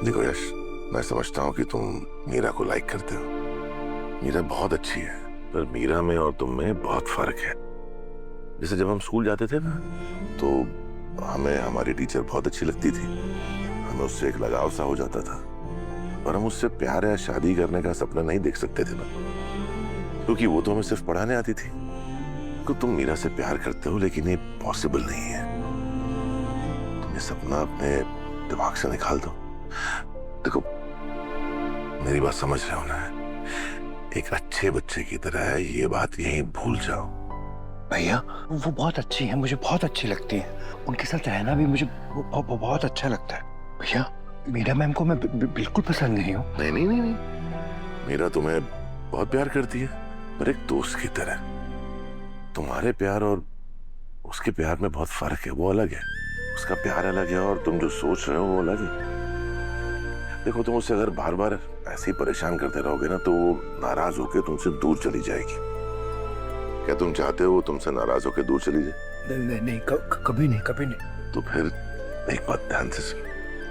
देखो यश, मैं समझता हूँ कि तुम मीरा को लाइक करते हो। मीरा बहुत अच्छी है, पर मीरा में और तुम में बहुत फर्क है। जैसे जब हम स्कूल जाते थे ना, तो हमें हमारी टीचर बहुत अच्छी लगती थी, हमें उससे एक लगाव सा हो जाता था, पर हम उससे प्यार या शादी करने का सपना नहीं देख सकते थे ना, क्योंकि वो तो हमें सिर्फ पढ़ाने आती थी। तो तुम मीरा से प्यार करते हो, लेकिन ये पॉसिबल नहीं है। तुम ये सपना अपने दिमाग से निकाल दो। देखो, मेरी बात समझ रहे हो ना? एक अच्छे बच्चे की तरह ये बात यहीं भूल जाओ। भैया वो बहुत अच्छी है, मुझे बहुत अच्छी लगती है। उनके साथ रहना भी मुझे बहुत अच्छा लगता है। भैया मीरा मैम को मैं बिल्कुल पसंद नहीं हूँ। नहीं नहीं नहीं नहीं, मीरा तुम्हें बहुत प्यार करती है, पर एक दोस्त की तरह। तुम्हारे प्यार और उसके प्यार में बहुत फर्क है, वो अलग है। उसका प्यार अलग है और तुम जो सोच रहे हो वो अलग है। देखो, तुम उसे अगर बार बार ऐसे ही परेशान करते रहोगे ना, तो वो नाराज होकर तुमसे दूर चली जाएगी। क्या तुम चाहते हो वो तुमसे नाराज होकर दूर चली जाए? नहीं, कभी नहीं, कभी नहीं। तो फिर एक बात ध्यान से सुन,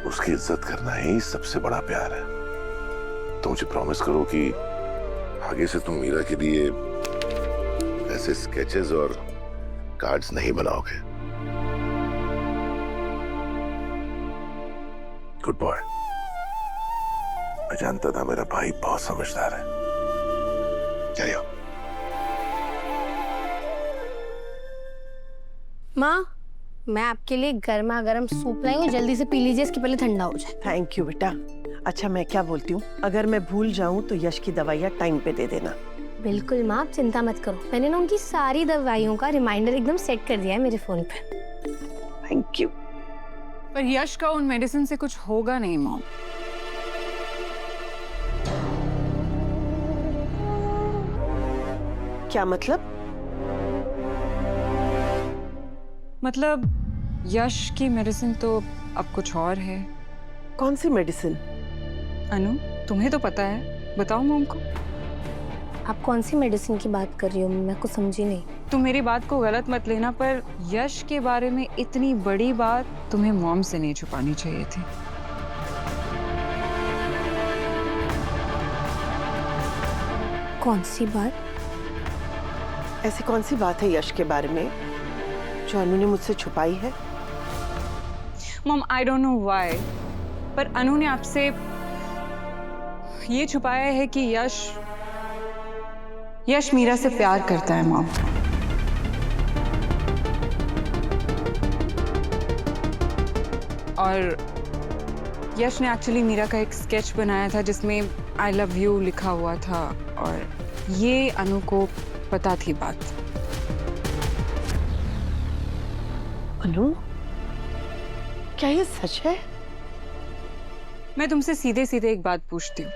उसकी इज्जत करना ही सबसे बड़ा प्यार है। तो मुझे प्रॉमिस करो कि आगे से तुम मीरा के लिए ऐसे स्केचेस और कार्ड्स नहीं बनाओगे। Good boy. मैं जानता था मेरा भाई बहुत समझदार है। जाइए। माँ, मैं आपके लिए गर्मा गर्म सूप लाई हूँ, जल्दी से पी लीजिए, इसके पहले ठंडा हो जाए। थैंक यू बेटा। अच्छा मैं क्या बोलती हूँ, अगर मैं भूल जाऊँ तो यश की दवाइयाँ टाइम पे दे देना। बिल्कुल माँ, आप चिंता मत करो। मैंने ना उनकी सारी दवाइयों का रिमाइंडर एकदम सेट कर दिया है मेरे फोन पे। Thank you. पर यश का उन मेडिसिन से कुछ होगा नहीं मॉम। क्या मतलब? मतलब यश की मेडिसिन तो अब कुछ और है। कौन सी मेडिसिन? अनु, तुम्हें तो पता है, बताओ मॉम को। आप कौन सी मेडिसिन की बात कर रही हो? मैं कुछ समझी नहीं। तुम मेरी बात को गलत मत लेना, पर यश के बारे में इतनी बड़ी बात तुम्हें मॉम से नहीं छुपानी चाहिए थी। कौन सी बात? ऐसी कौन सी बात है यश के बारे में जो अनु ने मुझसे छुपाई है? Mom I don't know why, पर अनु ने आपसे ये छुपाया है कि यश मीरा से प्यार करता है मॉम। और यश ने एक्चुअली मीरा का एक स्केच बनाया था जिसमें आई लव यू लिखा हुआ था, और ये अनु को पता थी बात। अनु, क्या ये सच है? मैं तुमसे सीधे सीधे एक बात पूछती हूँ,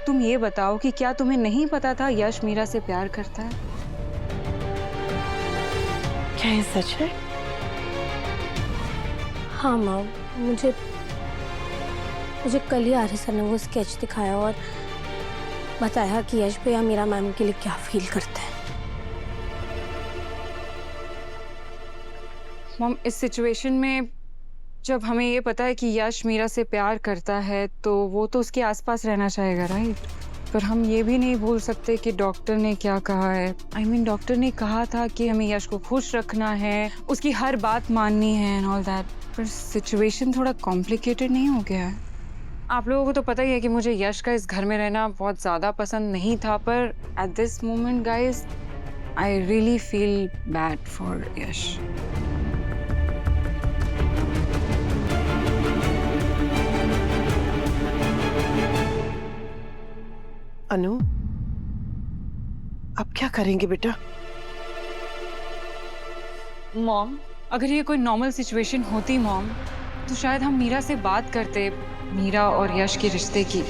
तुम ये बताओ कि क्या तुम्हें नहीं पता था यश मीरा से प्यार करता है? क्या ये सच है? हाँ माँ, मुझे कल ही आर्य सर ने वो स्केच दिखाया और बताया कि यश भैया मीरा मैम के लिए क्या फील करते हैं। मॉम, इस सिचुएशन में जब हमें ये पता है कि यश मीरा से प्यार करता है, तो वो तो उसके आसपास रहना चाहेगा, राइट? पर हम ये भी नहीं भूल सकते कि डॉक्टर ने क्या कहा है। I mean, डॉक्टर ने कहा था कि हमें यश को खुश रखना है, उसकी हर बात माननी है एंड ऑल दैट। पर सिचुएशन थोड़ा कॉम्प्लिकेटेड नहीं हो गया है? आप लोगों को तो पता ही है कि मुझे यश का इस घर में रहना बहुत ज़्यादा पसंद नहीं था, पर at this moment guys I really feel bad for Yash. Anu, अब क्या करेंगे बेटा? मॉम, अगर ये कोई नॉर्मल सिचुएशन होती मॉम, तो शायद हम मीरा से बात करते, मीरा और यश के रिश्ते की,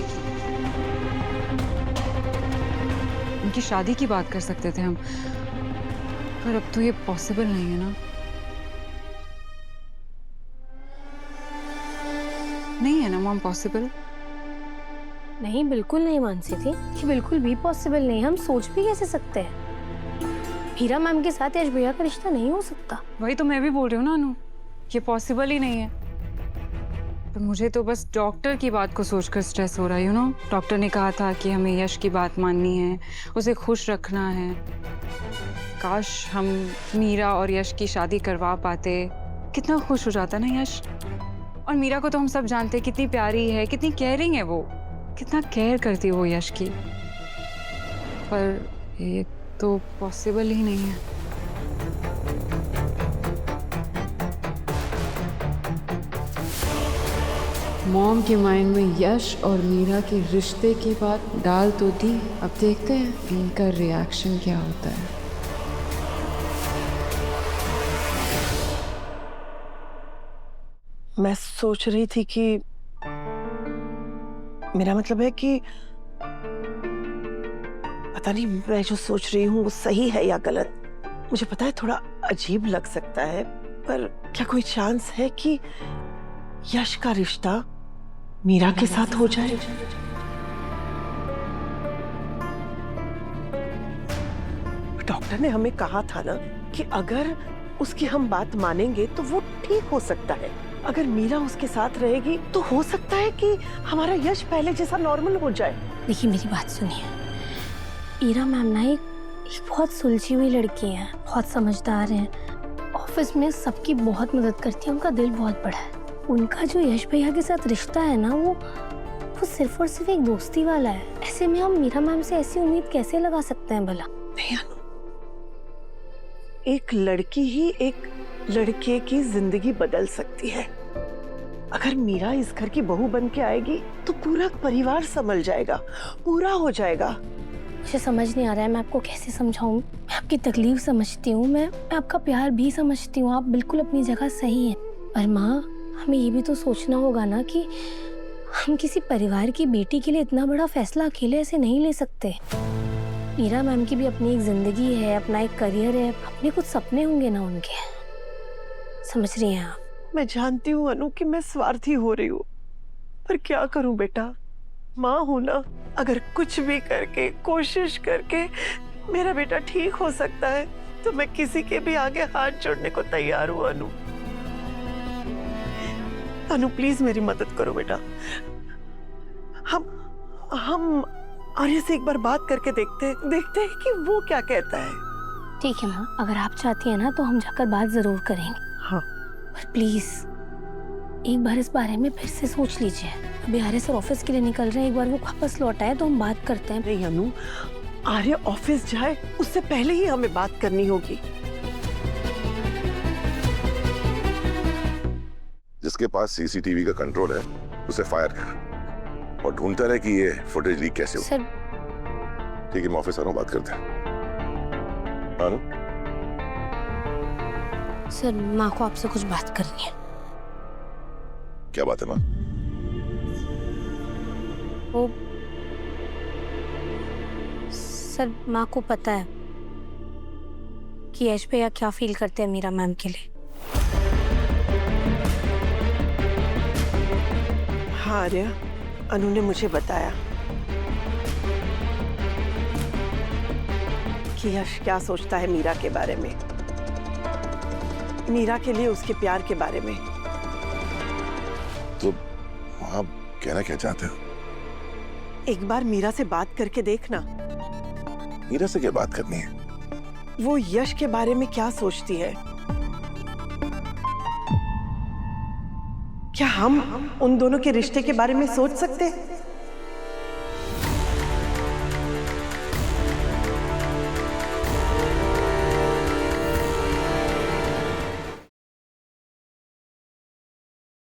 उनकी शादी की बात कर सकते थे हम। पर अब तो ये पॉसिबल नहीं है ना। नहीं है ना मॉम पॉसिबल? नहीं, बिल्कुल नहीं मानसी थी, ये बिल्कुल भी पॉसिबल नहीं। हम सोच भी कैसे सकते हैं? मीरा मैम के साथ यश भैया का रिश्ता नहीं हो सकता। वही तो मैं भी बोल रही हूँ ना अनु, ये पॉसिबल ही नहीं है। पर मुझे तो बस डॉक्टर की बात को सोचकर स्ट्रेस हो रहा है, डॉक्टर ने कहा था कि हमें यश की बात माननी है, उसे खुश रखना है। काश हम मीरा और यश की शादी करवा पाते, कितना खुश हो जाता ना यश। और मीरा को तो हम सब जानते हैं, कितनी प्यारी है, कितनी केयरिंग है वो, कितना केयर करती है वो यश की। पर ये तो पॉसिबल ही नहीं है। मॉम के माइंड में यश और मीरा के रिश्ते की बात डाल तो दी, अब देखते हैं इनका रिएक्शन क्या होता है। मैं सोच रही थी कि मेरा मतलब है कि पता नहीं मैं जो सोच रही हूँ वो सही है या गलत। मुझे पता है थोड़ा अजीब लग सकता है, पर क्या कोई चांस है कि यश का रिश्ता मीरा के साथ हो जाए? डॉक्टर ने हमें कहा था ना कि अगर उसकी हम बात मानेंगे तो वो ठीक हो सकता है। अगर मीरा उसके साथ रहेगी तो हो सकता है कि हमारा यश पहले जैसा नॉर्मल हो जाए। देखिए मेरी बात सुनिए, ईरा मैम ना एक बहुत सुलझी हुई लड़की है, बहुत समझदार है, ऑफिस में सबकी बहुत मदद करती है, उनका दिल बहुत बड़ा है। उनका जो यश भैया के साथ रिश्ता है ना वो सिर्फ और सिर्फ एक दोस्ती वाला है। ऐसे में हम मीरा मैम से ऐसी उम्मीद कैसे लगा सकते हैं भला? नहीं अनु, एक लड़की ही एक लड़के की जिंदगी बदल सकती है। अगर मीरा इस घर की बहू बन के आएगी तो पूरा परिवार संभल जाएगा, पूरा हो जाएगा। मुझे समझ नहीं आ रहा है मैं आपको कैसे समझाऊं। मैं आपकी तकलीफ समझती हूँ, मैं आपका प्यार भी समझती हूँ, आप बिल्कुल अपनी जगह सही हैं। पर माँ, हमें ये भी तो सोचना होगा ना कि हम किसी परिवार की बेटी के लिए इतना बड़ा फैसला अकेले ऐसे नहीं ले सकते। मीरा मैम की भी अपनी एक जिंदगी है, अपना एक करियर है, अपने कुछ सपने होंगे ना उनके। समझ रही हैं आप? मैं जानती हूँ अनु कि मैं स्वार्थी हो रही हूँ, पर क्या करूँ बेटा, माँ हूँ ना। अगर कुछ भी करके, कोशिश करके मेरा बेटा ठीक हो सकता है तो मैं किसी के भी आगे हाथ जोड़ने को तैयार हूँ। अनु अनु प्लीज मेरी मदद करो बेटा। हम आर्य से एक बार बात करके देखते हैं कि वो क्या कहता है। ठीक है माँ, अगर आप चाहती हैं ना तो हम जाकर बात जरूर करेंगे। हाँ, पर प्लीज एक बार इस बारे में फिर से सोच लीजिए। अभी आर्य सर ऑफिस के लिए निकल रहे हैं, एक बार वो वापस लौट आए तो हम बात करते हैं। नहीं अनु, आर्य ऑफिस जाए उससे पहले ही हमें बात करनी होगी। जिसके पास सीसीटीवी का कंट्रोल है उसे फायर कर और ढूंढता रहे कि ये फुटेज लीक कैसे हो। सर ठीक है, मैं ऑफिस आ रहा हूँ, बात करते हैं। हाँ? सर, माँ को आपसे कुछ बात करनी है। क्या बात है माँ? वो सर, माँ को पता है कि यश भैया क्या फील करते हैं मीरा मैम के लिए। हाँ आर्य, अनु ने मुझे बताया कि यश क्या सोचता है मीरा के बारे में, मीरा के लिए उसके प्यार के बारे में। तो आप कहना क्या चाहते हो? एक बार मीरा से बात करके देखना। मीरा से क्या बात करनी है? वो यश के बारे में क्या सोचती है। क्या हम उन दोनों के रिश्ते के बारे में सोच सकते हैं?